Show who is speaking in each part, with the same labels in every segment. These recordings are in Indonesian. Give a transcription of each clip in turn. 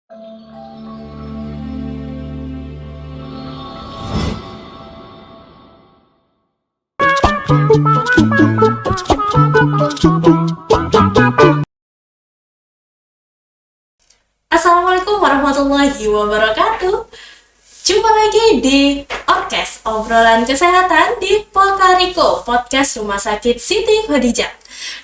Speaker 1: Assalamualaikum warahmatullahi wabarakatuh. Jumpa lagi di Orkes Obrolan Kesehatan di Polkariko, podcast Rumah Sakit Siti Khadijah.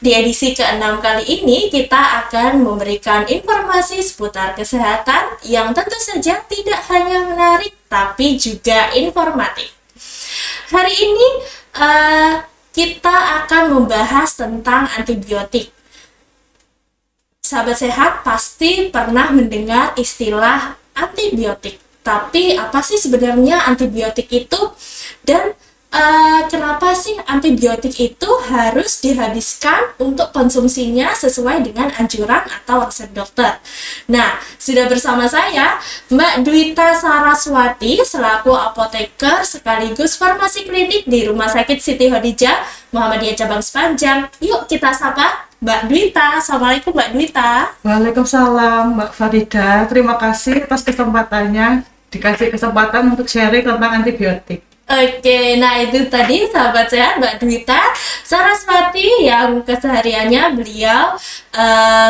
Speaker 1: Di edisi ke-6 kali ini, kita akan memberikan informasi seputar kesehatan yang tentu saja tidak hanya menarik, tapi juga informatif. Hari ini, kita akan membahas tentang antibiotik. Sahabat sehat pasti pernah mendengar istilah antibiotik. Tapi apa sih sebenarnya antibiotik itu? Dan kenapa sih antibiotik itu harus dihabiskan untuk konsumsinya sesuai dengan anjuran atau resep dokter? Nah, sudah bersama saya Mbak Dwita Saraswati selaku apoteker sekaligus farmasi klinik di Rumah Sakit Siti Khadijah Muhammadiyah Cabang Sepanjang. Yuk kita sapa Mbak Dwita. Assalamualaikum Mbak Dwita.
Speaker 2: Waalaikumsalam Mbak Farida. Terima kasih atas kesempatannya, dikasih kesempatan untuk sharing tentang antibiotik.
Speaker 1: Oke, nah itu tadi sahabat sehat Mbak Dwita Saraswati yang kesehariannya beliau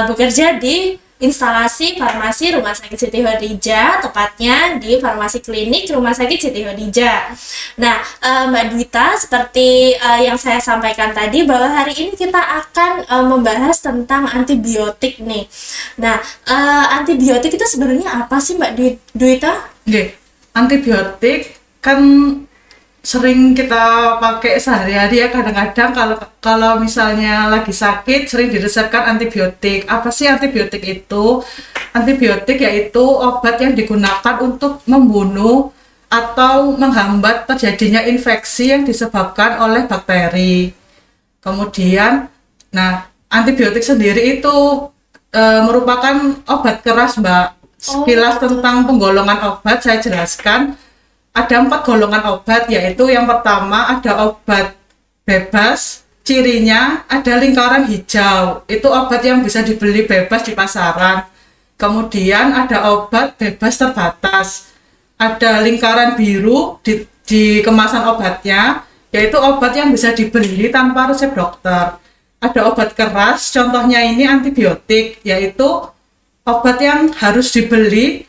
Speaker 1: bekerja di instalasi farmasi Rumah Sakit Siti Khadijah, tepatnya di farmasi klinik Rumah Sakit Siti Khadijah. Nah, Mbak Dwita, seperti yang saya sampaikan tadi bahwa hari ini kita akan membahas tentang antibiotik nih. Nah, antibiotik itu sebenarnya apa sih Mbak Dwita?
Speaker 2: Oke, antibiotik kan sering kita pakai sehari-hari ya. Kadang-kadang kalau misalnya lagi sakit sering diresepkan antibiotik. Apa sih antibiotik itu? Antibiotik yaitu obat yang digunakan untuk membunuh atau menghambat terjadinya infeksi yang disebabkan oleh bakteri. Kemudian, antibiotik sendiri itu merupakan obat keras, Mbak. Sekilas tentang penggolongan obat saya jelaskan. Ada 4 golongan obat, yaitu yang pertama ada obat bebas, cirinya ada lingkaran hijau, itu obat yang bisa dibeli bebas di pasaran. Kemudian ada obat bebas terbatas, ada lingkaran biru di kemasan obatnya, yaitu obat yang bisa dibeli tanpa resep dokter. Ada obat keras, contohnya ini antibiotik, yaitu obat yang harus dibeli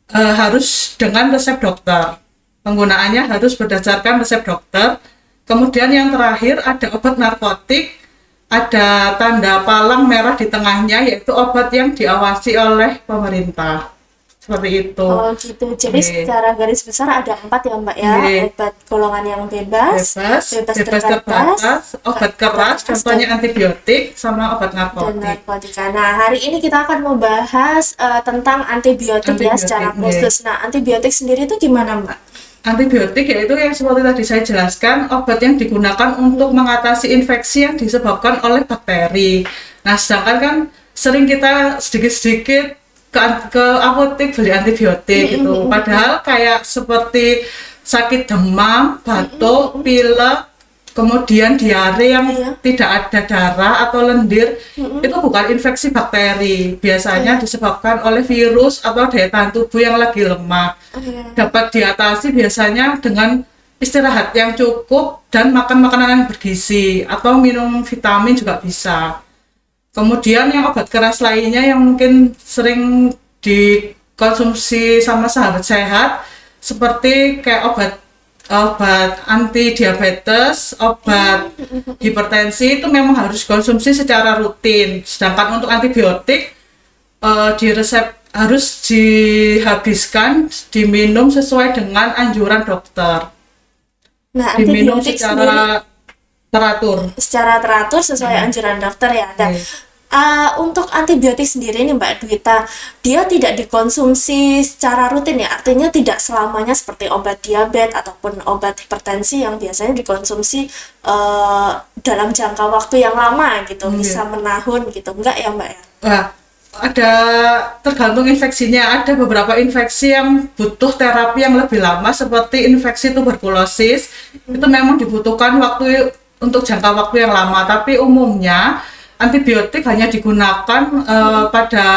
Speaker 2: harus dengan resep dokter. Penggunaannya harus berdasarkan resep dokter. Kemudian yang terakhir ada obat narkotik, ada tanda palang merah di tengahnya, yaitu obat yang diawasi oleh pemerintah. Seperti itu.
Speaker 1: Oh gitu. Jadi secara garis besar ada 4 ya Mbak ya. Obat golongan yang bebas terbatas,
Speaker 2: obat keras, contohnya antibiotik, sama obat narkotik.
Speaker 1: Dan narkotika. Nah, hari ini kita akan membahas tentang antibiotik ya secara khusus. Nah, antibiotik sendiri itu gimana Mbak?
Speaker 2: Antibiotik yaitu yang seperti tadi saya jelaskan, obat yang digunakan untuk mengatasi infeksi yang disebabkan oleh bakteri. Nah, sedangkan kan sering kita sedikit-sedikit ke apotek beli antibiotik gitu. Padahal kayak seperti sakit demam, batuk, pilek, kemudian diare yang tidak ada darah atau lendir, itu bukan infeksi bakteri. Biasanya disebabkan oleh virus atau daya tahan tubuh yang lagi lemah. Dapat diatasi biasanya dengan istirahat yang cukup dan makan makanan yang bergizi atau minum vitamin juga bisa. Kemudian yang obat keras lainnya yang mungkin sering dikonsumsi sama sahabat sehat, seperti kayak obat anti diabetes, obat hipertensi, itu memang harus dikonsumsi secara rutin. Sedangkan untuk antibiotik harus dihabiskan, diminum sesuai dengan anjuran dokter.
Speaker 1: Nah,
Speaker 2: diminum
Speaker 1: antibiotik
Speaker 2: secara
Speaker 1: teratur sesuai anjuran dokter ya. Nah, untuk antibiotik sendiri nih Mbak Dwita, dia tidak dikonsumsi secara rutin ya, artinya tidak selamanya seperti obat diabetes ataupun obat hipertensi yang biasanya dikonsumsi dalam jangka waktu yang lama gitu, bisa menahun gitu, enggak ya Mbak ya?
Speaker 2: Ada tergantung infeksinya. Ada beberapa infeksi yang butuh terapi yang lebih lama, seperti infeksi tuberkulosis. Itu memang dibutuhkan waktu untuk jangka waktu yang lama, tapi umumnya antibiotik hanya digunakan pada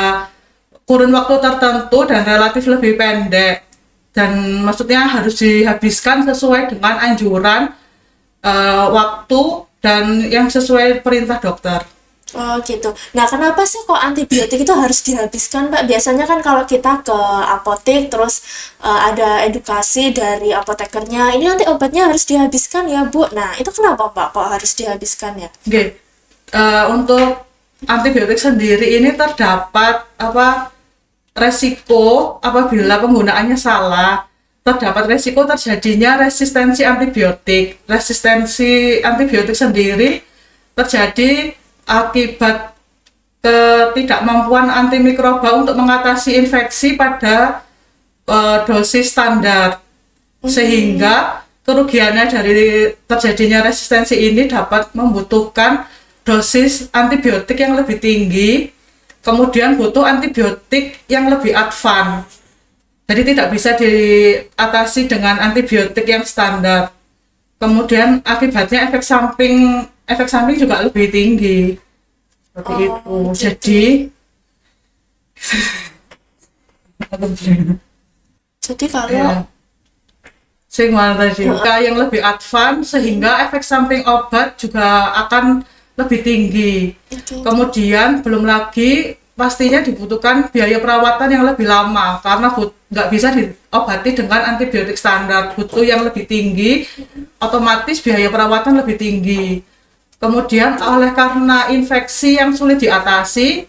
Speaker 2: kurun waktu tertentu dan relatif lebih pendek. Dan maksudnya harus dihabiskan sesuai dengan anjuran waktu dan yang sesuai perintah dokter.
Speaker 1: Oh gitu. Nah, kenapa sih kok antibiotik itu harus dihabiskan, Mbak? Biasanya kan kalau kita ke apotek terus ada edukasi dari apotekernya, ini nanti obatnya harus dihabiskan ya, Bu. Nah, itu kenapa, Pak, kok harus dihabiskan ya?
Speaker 2: Oke. Untuk antibiotik sendiri ini terdapat resiko apabila penggunaannya salah. Terdapat resiko terjadinya resistensi antibiotik. Resistensi antibiotik sendiri terjadi akibat ketidakmampuan antimikroba untuk mengatasi infeksi pada dosis standar, sehingga kerugiannya dari terjadinya resistensi ini dapat membutuhkan dosis antibiotik yang lebih tinggi, kemudian butuh antibiotik yang lebih advance. Jadi tidak bisa diatasi dengan antibiotik yang standar. Kemudian akibatnya efek samping juga lebih tinggi. Seperti itu.
Speaker 1: Gitu. Jadi kalau
Speaker 2: Ya, yang lebih advance sehingga efek samping obat juga akan lebih tinggi.
Speaker 1: Oke.
Speaker 2: Kemudian belum lagi pastinya dibutuhkan biaya perawatan yang lebih lama karena nggak bisa diobati dengan antibiotik standar, butuh yang lebih tinggi, otomatis biaya perawatan lebih tinggi. Kemudian karena infeksi yang sulit diatasi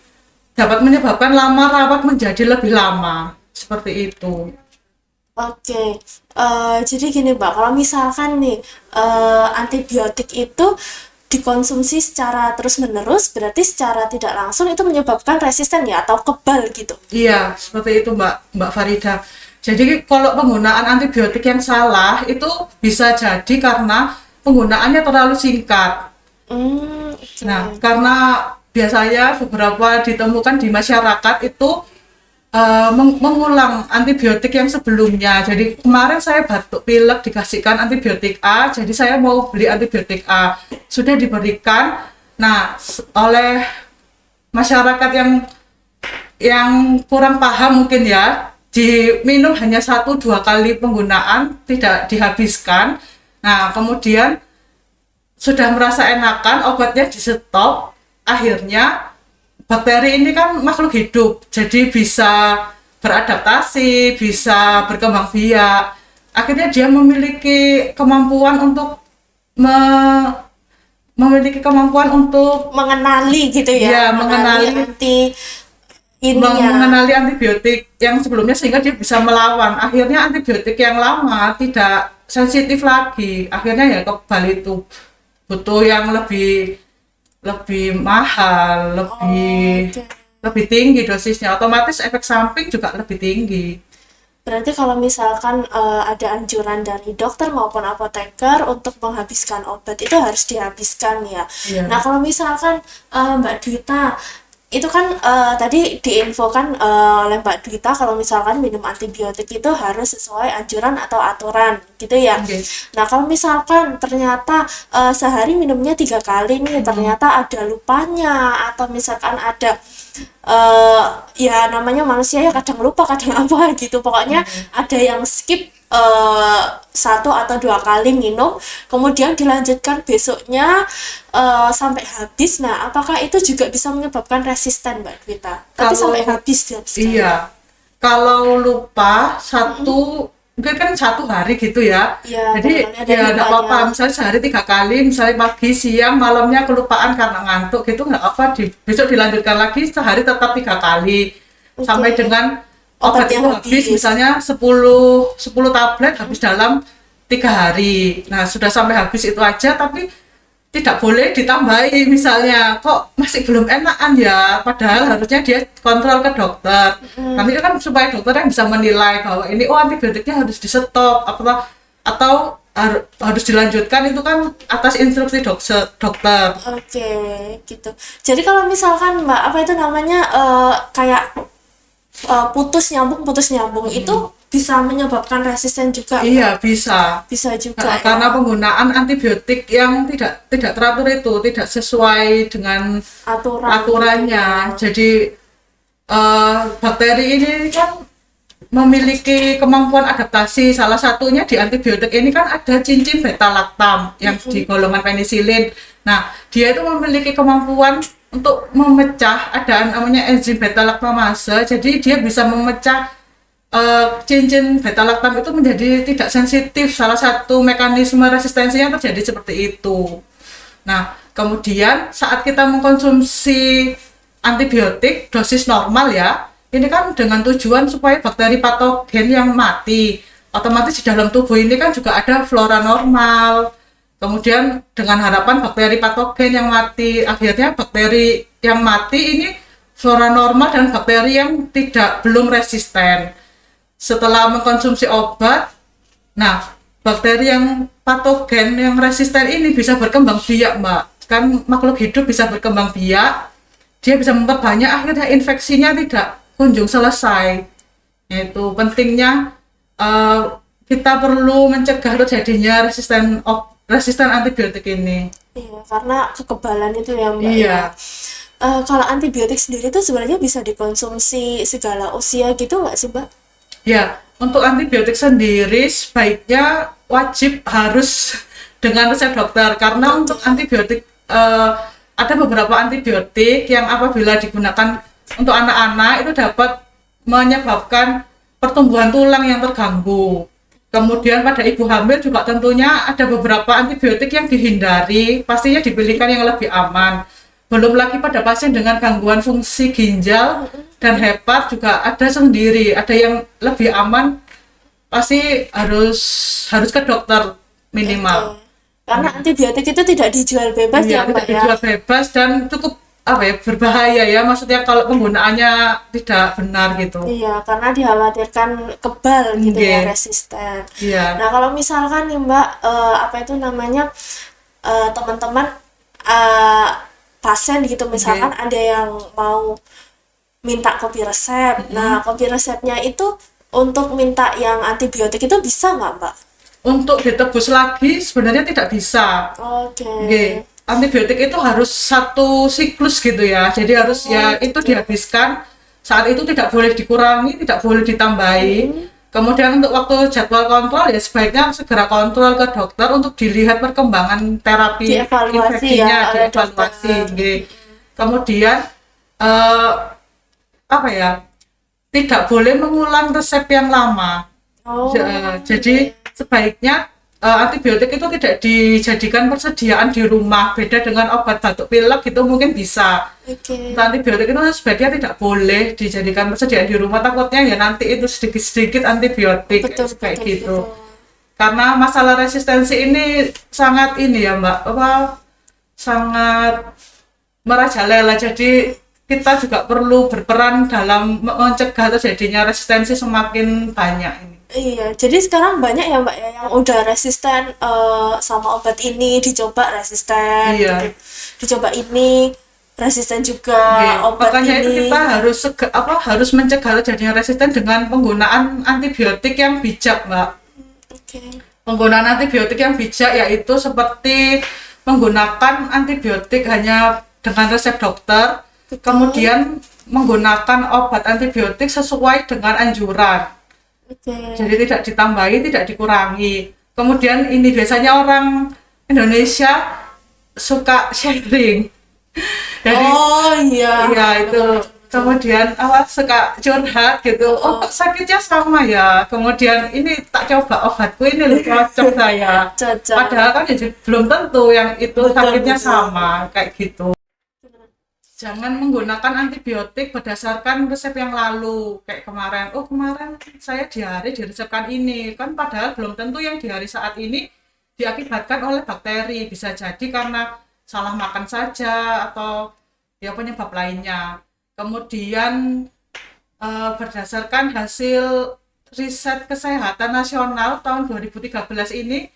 Speaker 2: dapat menyebabkan lama rawat menjadi lebih lama, seperti itu.
Speaker 1: Oke, jadi gini Mbak, kalau misalkan nih antibiotik itu dikonsumsi secara terus-menerus, berarti secara tidak langsung itu menyebabkan resisten ya atau kebal gitu.
Speaker 2: Iya, seperti itu Mbak Farida. Jadi kalau penggunaan antibiotik yang salah itu bisa jadi karena penggunaannya terlalu singkat.
Speaker 1: Oke.
Speaker 2: Nah, karena biasanya beberapa ditemukan di masyarakat itu mengulang antibiotik yang sebelumnya. Jadi kemarin saya batuk pilek dikasihkan antibiotik A, jadi saya mau beli antibiotik A. Sudah diberikan. Nah, oleh masyarakat yang kurang paham mungkin ya, diminum hanya 1-2 kali penggunaan, tidak dihabiskan. Nah, kemudian sudah merasa enakan, obatnya di stop, akhirnya bakteri ini kan makhluk hidup, jadi bisa beradaptasi, bisa berkembang biak. Akhirnya dia memiliki kemampuan untuk
Speaker 1: Mengenali gitu
Speaker 2: ya
Speaker 1: ya,
Speaker 2: mengenali mengenali antibiotik yang sebelumnya sehingga dia bisa melawan. Akhirnya antibiotik yang lama tidak sensitif lagi. Akhirnya ya kebal itu butuh yang lebih mahal,
Speaker 1: Oke.
Speaker 2: lebih tinggi dosisnya. Otomatis efek samping juga lebih tinggi.
Speaker 1: Berarti kalau misalkan ada anjuran dari dokter maupun apoteker untuk menghabiskan obat itu harus dihabiskan ya.
Speaker 2: Iya.
Speaker 1: Nah kalau misalkan Mbak Dwita itu kan tadi diinfokan oleh Mbak Dwita kalau misalkan minum antibiotik itu harus sesuai anjuran atau aturan gitu ya.
Speaker 2: Oke.
Speaker 1: Nah kalau misalkan ternyata sehari minumnya 3 kali nih, ternyata ada lupanya atau misalkan ada ya namanya manusia ya kadang lupa kadang apa gitu, pokoknya ada yang skip 1 atau 2 kali minum kemudian dilanjutkan besoknya sampai habis. Nah apakah itu juga bisa menyebabkan resisten Mbak Dwita? Tapi sampai habis dihabiskan.
Speaker 2: Iya, kalau lupa mungkin kan 1 hari gitu ya.
Speaker 1: Iya,
Speaker 2: Jadi
Speaker 1: barangkali ada
Speaker 2: ya nggak
Speaker 1: lupanya.
Speaker 2: apa-apa, misalnya sehari 3 kali, misalnya pagi, siang, malamnya kelupaan karena ngantuk gitu nggak apa, besok dilanjutkan lagi sehari tetap 3 kali sampai dengan obat
Speaker 1: Obatnya
Speaker 2: itu habis,
Speaker 1: habis.
Speaker 2: misalnya 10 tablet habis dalam 3 hari. Nah sudah sampai habis itu aja, tapi tidak boleh ditambahi, misalnya kok masih belum enakan ya, padahal harusnya dia kontrol ke dokter. Nanti kan supaya dokter yang bisa menilai bahwa ini antibiotiknya harus di stop atau harus dilanjutkan, itu kan atas instruksi dokter.
Speaker 1: Oke, gitu. Jadi kalau misalkan Mbak apa itu namanya kayak putus nyambung itu bisa menyebabkan resisten juga.
Speaker 2: Iya, bisa.
Speaker 1: Bisa juga ya.
Speaker 2: Karena penggunaan antibiotik yang tidak teratur itu, tidak sesuai dengan
Speaker 1: aturannya.
Speaker 2: aturannya. Jadi bakteri ini kan memiliki kemampuan adaptasi. Salah satunya di antibiotik ini kan ada cincin beta lactam yang di golongan penisilin. Nah, dia itu memiliki kemampuan untuk memecah, ada namanya enzim beta laktamase. Jadi dia bisa memecah cincin beta lactam itu menjadi tidak sensitif. Salah satu mekanisme resistensinya terjadi seperti itu. Nah, kemudian saat kita mengkonsumsi antibiotik dosis normal ya, ini kan dengan tujuan supaya bakteri patogen yang mati. Otomatis di dalam tubuh ini kan juga ada flora normal. Kemudian dengan harapan bakteri patogen yang mati, akhirnya bakteri yang mati ini flora normal dan bakteri yang belum resisten. Setelah mengkonsumsi obat, nah bakteri yang patogen yang resisten ini bisa berkembang biak, Mbak. Kan makhluk hidup bisa berkembang biak, dia bisa memperbanyak, akhirnya infeksinya tidak kunjung selesai. Itu pentingnya kita perlu mencegah terjadinya resisten antibiotik ini.
Speaker 1: Iya, karena kekebalan itu ya Mbak.
Speaker 2: Iya.
Speaker 1: Kalau antibiotik sendiri itu sebenarnya bisa dikonsumsi segala usia gitu nggak sih Mbak?
Speaker 2: Ya, untuk antibiotik sendiri sebaiknya wajib harus dengan resep dokter, karena untuk antibiotik ada beberapa antibiotik yang apabila digunakan untuk anak-anak itu dapat menyebabkan pertumbuhan tulang yang terganggu. Kemudian pada ibu hamil juga tentunya ada beberapa antibiotik yang dihindari, pastinya dipilihkan yang lebih aman. Belum lagi pada pasien dengan gangguan fungsi ginjal dan hepat juga ada sendiri, ada yang lebih aman, pasti harus ke dokter minimal.
Speaker 1: Karena antibiotik itu tidak dijual bebas ya Mbak
Speaker 2: Tidak dijual bebas dan cukup berbahaya ya, maksudnya kalau penggunaannya tidak benar gitu.
Speaker 1: Iya, karena dikhawatirkan kebal gitu ya, resisten.
Speaker 2: Iya.
Speaker 1: Nah, kalau misalkan nih Mbak, teman-teman pasien gitu, misalkan ada yang mau minta kopi resep. Nah, kopi resepnya itu untuk minta yang antibiotik itu bisa nggak Mbak?
Speaker 2: Untuk ditebus lagi sebenarnya tidak bisa.
Speaker 1: Oke.
Speaker 2: Antibiotik itu harus satu siklus gitu ya, jadi harus itu dihabiskan saat itu, tidak boleh dikurangi, tidak boleh ditambahi. Kemudian untuk waktu jadwal kontrol ya sebaiknya segera kontrol ke dokter untuk dilihat perkembangan terapi infeksinya, dievaluasi. Kemudian tidak boleh mengulang resep yang lama. Jadi sebaiknya antibiotik itu tidak dijadikan persediaan di rumah, beda dengan obat batuk pilek gitu mungkin bisa. Antibiotik itu sebaiknya tidak boleh dijadikan persediaan di rumah, takutnya ya nanti itu sedikit-sedikit antibiotik kayak gitu. Karena masalah resistensi ini sangat ya Mbak, sangat merajalela, jadi kita juga perlu berperan dalam mencegah terjadinya resistensi semakin banyak ini.
Speaker 1: Iya, jadi sekarang banyak ya Mbak ya yang udah resisten sama obat ini, dicoba resisten, gitu. Dicoba ini resisten juga obat
Speaker 2: makanya
Speaker 1: ini.
Speaker 2: Itu kita harus mencegah terjadinya resisten dengan penggunaan antibiotik yang bijak, Mbak. Penggunaan antibiotik yang bijak yaitu seperti menggunakan antibiotik hanya dengan resep dokter, kemudian menggunakan obat antibiotik sesuai dengan anjuran. Jadi tidak ditambahi, tidak dikurangi. Kemudian ini biasanya orang Indonesia suka sharing. Jadi, itu. Kemudian suka curhat gitu. Sakitnya sama ya. Kemudian ini tak coba obatku ini lebih cocok saya. Padahal kan belum tentu yang itu sakitnya sama kayak gitu. Jangan menggunakan antibiotik berdasarkan resep yang lalu. Kayak kemarin saya diare diresepkan ini. Kan padahal belum tentu yang diare saat ini diakibatkan oleh bakteri. Bisa jadi karena salah makan saja atau ya penyebab lainnya. Kemudian berdasarkan hasil riset kesehatan nasional tahun 2013 ini,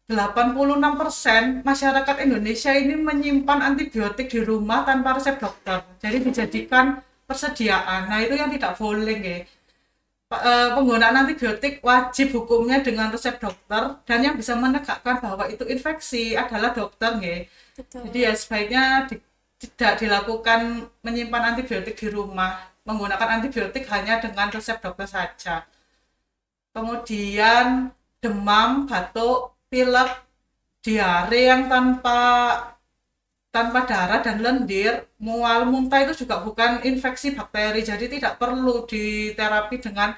Speaker 2: 86% masyarakat Indonesia ini menyimpan antibiotik di rumah tanpa resep dokter. Jadi dijadikan persediaan. Nah, itu yang tidak boleh, nggih. Penggunaan antibiotik wajib hukumnya dengan resep dokter, dan yang bisa menegakkan bahwa itu infeksi adalah dokter, nggih. Jadi ya sebaiknya tidak dilakukan menyimpan antibiotik di rumah, menggunakan antibiotik hanya dengan resep dokter saja. Kemudian demam, batuk, pilek, diare yang tanpa darah dan lendir, mual, muntah itu juga bukan infeksi bakteri, jadi tidak perlu diterapi dengan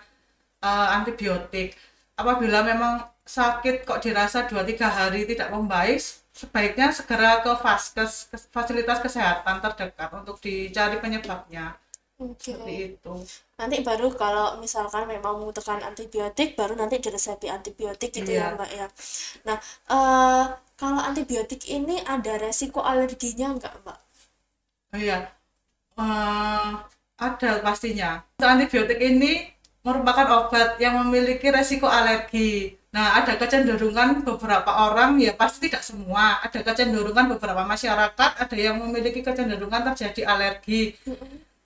Speaker 2: antibiotik. Apabila memang sakit kok dirasa 2-3 hari tidak membaik, sebaiknya segera ke vaskes, fasilitas kesehatan terdekat untuk dicari penyebabnya.
Speaker 1: Oke.
Speaker 2: Seperti itu.
Speaker 1: Nanti baru kalau misalkan memang membutuhkan antibiotik, baru nanti diresepi antibiotik gitu ya
Speaker 2: Iya.
Speaker 1: Mbak ya. Nah, kalau antibiotik ini ada resiko alerginya nggak Mbak?
Speaker 2: Oh iya, eh, ada pastinya. Antibiotik ini merupakan obat yang memiliki resiko alergi. Nah, ada kecenderungan beberapa orang, ya pasti tidak semua, ada kecenderungan beberapa masyarakat, ada yang memiliki kecenderungan terjadi alergi.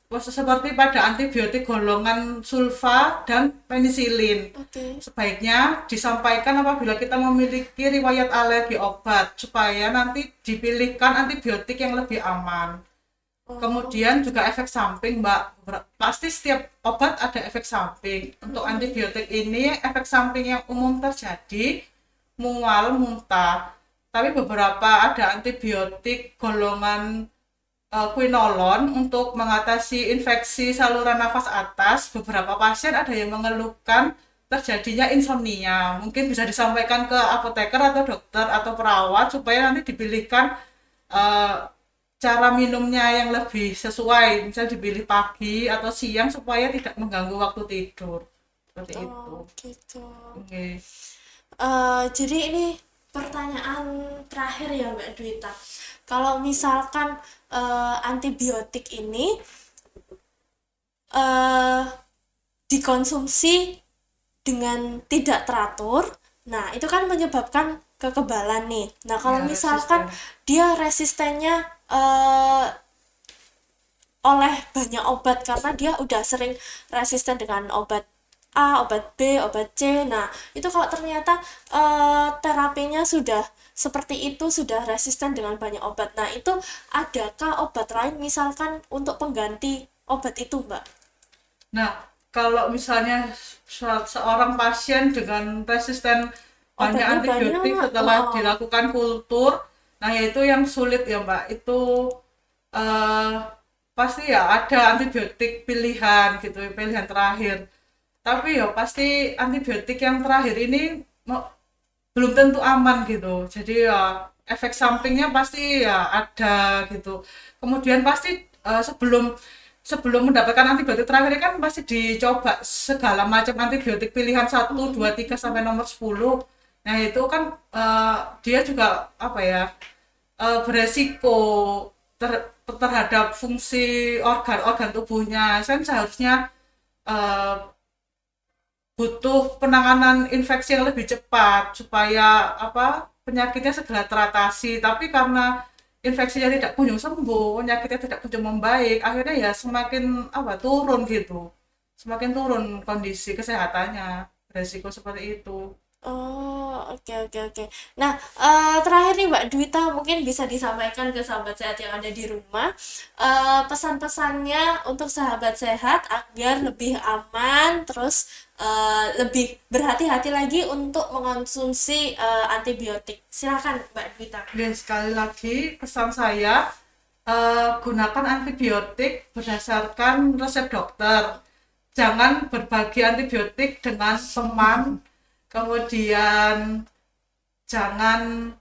Speaker 2: Seperti pada antibiotik golongan sulfa dan penisilin.
Speaker 1: Oke.
Speaker 2: Sebaiknya disampaikan apabila kita memiliki riwayat alergi obat, supaya nanti dipilihkan antibiotik yang lebih aman. Kemudian juga efek samping, Mbak. Pasti setiap obat ada efek samping. Untuk antibiotik ini, efek samping yang umum terjadi mual, muntah. Tapi beberapa ada antibiotik golongan quinolon untuk mengatasi infeksi saluran nafas atas. Beberapa pasien ada yang mengeluhkan terjadinya insomnia. Mungkin bisa disampaikan ke apoteker atau dokter atau perawat supaya nanti dipilihkan eh, cara minumnya yang lebih sesuai, misal dipilih pagi atau siang supaya tidak mengganggu waktu tidur. Seperti itu.
Speaker 1: Oh, gitu.
Speaker 2: Oke.
Speaker 1: Jadi ini pertanyaan terakhir ya Mbak Dwita. Kalau misalkan antibiotik ini eh, dikonsumsi dengan tidak teratur, nah itu kan menyebabkan kekebalan nih. Nah kalau
Speaker 2: Ya,
Speaker 1: misalkan
Speaker 2: resisten.
Speaker 1: dia resistennya eh, oleh banyak obat karena dia udah sering resisten dengan obat A, obat B, obat C. Nah, itu kalau ternyata terapinya sudah seperti itu, sudah resisten dengan banyak obat. Nah, itu adakah obat lain misalkan untuk pengganti obat itu, Mbak?
Speaker 2: Nah, kalau misalnya seorang pasien dengan resisten banyak
Speaker 1: Obatnya
Speaker 2: antibiotik
Speaker 1: banyak.
Speaker 2: setelah dilakukan kultur, nah yaitu yang sulit ya Mbak, itu eh, pasti ya ada antibiotik pilihan gitu, pilihan terakhir. Tapi ya pasti antibiotik yang terakhir ini belum tentu aman gitu. Jadi ya efek sampingnya pasti ya ada gitu. Kemudian pasti sebelum sebelum mendapatkan antibiotik terakhir kan pasti dicoba segala macam antibiotik pilihan 1, 2, 3 sampai nomor 10. Nah, itu kan dia juga apa ya? Beresiko terhadap fungsi organ-organ tubuhnya. Kan seharusnya eh, butuh penanganan infeksi yang lebih cepat supaya apa penyakitnya segera teratasi, tapi karena infeksinya tidak kunjung sembuh, penyakitnya tidak kunjung membaik, akhirnya ya semakin apa turun gitu, semakin turun kondisi kesehatannya, resiko seperti itu.
Speaker 1: Oh, oke oke oke. Nah, terakhir nih Mbak Dwita mungkin bisa disampaikan ke sahabat sehat yang ada di rumah, pesan-pesannya untuk sahabat sehat agar lebih aman, terus lebih berhati-hati lagi untuk mengonsumsi antibiotik. Silakan Mbak Dwita.
Speaker 2: Dan sekali lagi pesan saya, gunakan antibiotik berdasarkan resep dokter. Jangan berbagi antibiotik dengan teman, kemudian jangan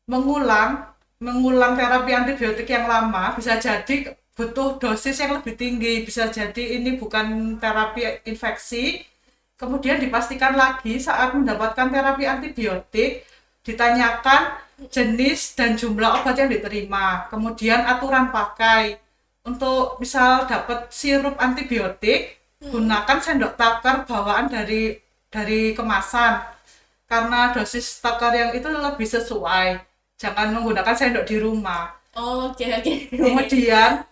Speaker 2: mengulang terapi antibiotik yang lama. Bisa jadi butuh dosis yang lebih tinggi, bisa jadi ini bukan terapi infeksi. Kemudian dipastikan lagi saat mendapatkan terapi antibiotik, ditanyakan jenis dan jumlah obat yang diterima, kemudian aturan pakai. Untuk misal dapat sirup antibiotik, gunakan sendok takar bawaan dari kemasan, karena dosis takar yang itu lebih sesuai. Jangan menggunakan sendok di rumah.
Speaker 1: Oh, oke oke.
Speaker 2: Kemudian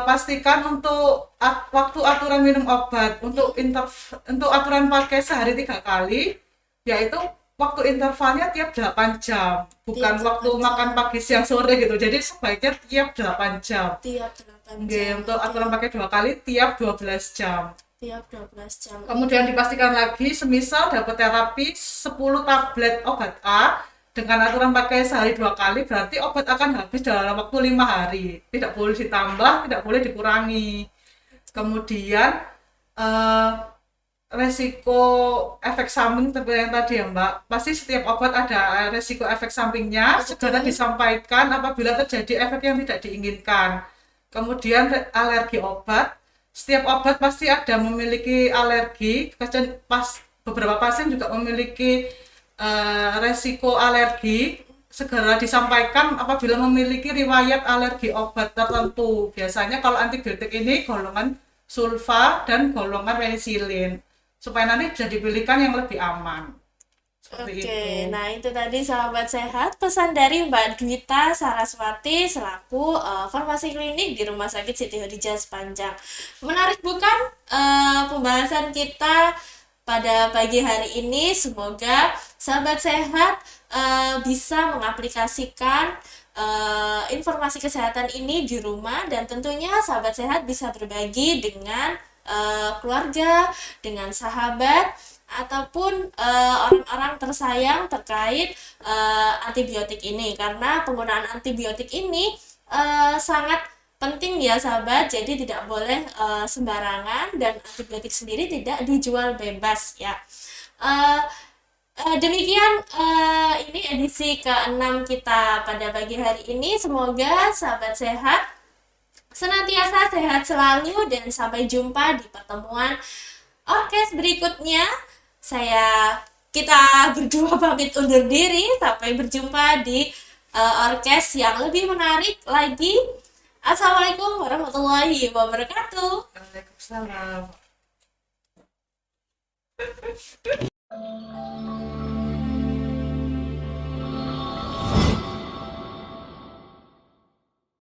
Speaker 2: pastikan untuk waktu aturan minum obat, untuk aturan pakai sehari 3 kali, yaitu waktu intervalnya tiap 8 jam, bukan
Speaker 1: Tiap
Speaker 2: waktu
Speaker 1: 8
Speaker 2: makan
Speaker 1: jam.
Speaker 2: pagi siang sore gitu. Jadi sebaiknya tiap 8 jam.
Speaker 1: Tiap 8
Speaker 2: Nggih,
Speaker 1: jam.
Speaker 2: untuk
Speaker 1: Oke.
Speaker 2: aturan pakai 2 kali tiap 12 jam.
Speaker 1: Tiap 12 jam.
Speaker 2: Kemudian dipastikan lagi, semisal dapat terapi 10 tablet obat A dengan aturan pakai sehari 2 kali, berarti obat akan habis dalam waktu 5 hari. Tidak boleh ditambah, tidak boleh dikurangi. Kemudian eh, resiko efek samping seperti yang tadi ya Mbak, pasti setiap obat ada resiko efek sampingnya, segera
Speaker 1: Betul.
Speaker 2: disampaikan apabila terjadi efek yang tidak diinginkan. Kemudian alergi obat, setiap obat pasti ada memiliki alergi, beberapa pasien juga memiliki resiko alergi, segera disampaikan apabila memiliki riwayat alergi obat tertentu. Biasanya kalau antibiotik ini golongan sulfa dan golongan penicillin, supaya nanti bisa dipilihkan yang lebih aman. Seperti
Speaker 1: Oke,
Speaker 2: itu.
Speaker 1: nah itu tadi sahabat sehat pesan dari Mbak Dwita Saraswati selaku farmasi klinik di Rumah Sakit Siti Hadijah Sepanjang. Menarik bukan pembahasan kita pada pagi hari ini? Semoga sahabat sehat bisa mengaplikasikan informasi kesehatan ini di rumah, dan tentunya sahabat sehat bisa berbagi dengan keluarga, dengan sahabat, ataupun orang-orang tersayang terkait antibiotik ini, karena penggunaan antibiotik ini sangat penting ya sahabat, jadi tidak boleh sembarangan, dan antibiotik sendiri tidak dijual bebas ya. Eh, Demikian ini edisi ke-6 kita pada pagi hari ini. Semoga sahabat sehat senantiasa sehat selalu, dan sampai jumpa di pertemuan orkes berikutnya. Kita berdua pamit undur diri, sampai berjumpa di orkes yang lebih menarik lagi. Assalamualaikum warahmatullahi wabarakatuh.
Speaker 2: Waalaikumsalam.